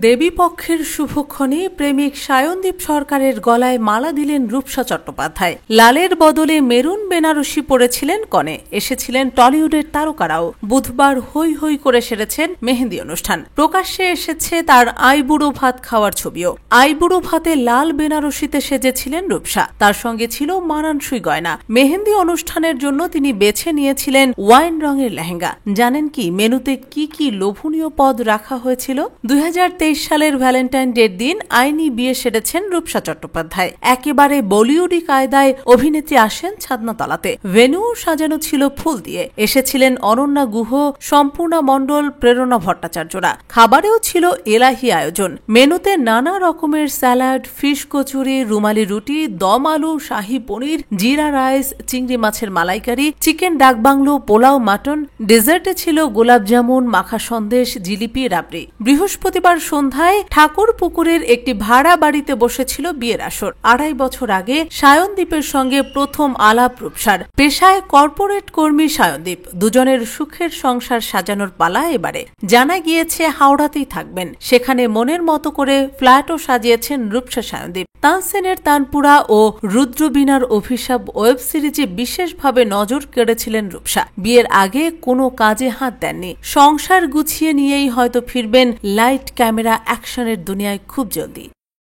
দেবীপক্ষের শুভক্ষণে প্রেমিক সায়নদীপ সরকারের গলায় মালা দিলেন রূপসা চট্টোপাধ্যায়। লালের বদলে মেরুন বেনারসি পরেছিলেন কনে। এসেছিলেন টলিউডের তারকারাও। বুধবার হৈ হৈ করে সেরেছেন মেহেন্দি অনুষ্ঠান। প্রকাশ্যে এসেছে তার আইবুড়ো ভাত খাওয়ার ছবিও। আইবুড়ো ভাতে লাল বেনারসিতে সেজেছিলেন রূপসা। তার সঙ্গে ছিল মানানসই গয়না। মেহেন্দি অনুষ্ঠানের জন্য তিনি বেছে নিয়েছিলেন ওয়াইন রঙের লেহেঙ্গা। জানেন কি মেনুতে কি কি লোভনীয় পদ রাখা হয়েছিল? 2023 সালের ভ্যালেন্টাইন ডের দিন আইনি বিয়ে সেরেছেন রূপসা চট্টোপাধ্যায়। একেবারে বলিউডি কায়দায় অভিনেত্রী আসেন ছাদনাতলাতে। ভেন্যুও সাজানো ছিল ফুল দিয়ে। এসেছিলেন অনন্যা গুহ, সম্পূর্ণা মণ্ডল, প্রেরণা ভট্টাচার্যরা। খাবারেও ছিল এলাহি আয়োজন। মেনুতে নানা রকমের স্যালাড, ফিশ কচুরি, রুমালি রুটি, দম আলু, শাহী পনির, জিরা রাইস, চিংড়ি মাছের মালাইকারি, চিকেন ডাকবাংলো, পোলাও, মাটন। ডেজার্টে ছিল গোলাপ জামুন, মাখা সন্দেশ, জিলিপি, রাবড়ি। বৃহস্পতিবার সন্ধ্যায় ঠাকুর পুকুরের একটি ভাড়া বাড়িতে বসেছিল বিয়ের আসর। 2.5 বছর আগে সায়নদীপের সঙ্গে প্রথম আলাপ রূপসার। পেশায় কর্পোরেট কর্মী সায়নদীপ। দুজনের সুখের সংসার সাজানোর পালা এবারে। জানা গিয়েছে হাওড়াতেই থাকবেন। সেখানে মনের মতো করে ফ্ল্যাটও সাজিয়েছেন রূপসা সায়নদীপ। তানসেনের তানপুরা ও রুদ্রবীণার অভিশাপ ওয়েব সিরিজে বিশেষভাবে নজর কেড়েছিলেন রূপসা। বিয়ের আগে কোনো কাজে হাত দেননি। সংসার গুছিয়ে নিয়েই হয়তো ফিরবেন লাইট ক্যামেরা অ্যাকশনের দুনিয়ায় খুব জলদি।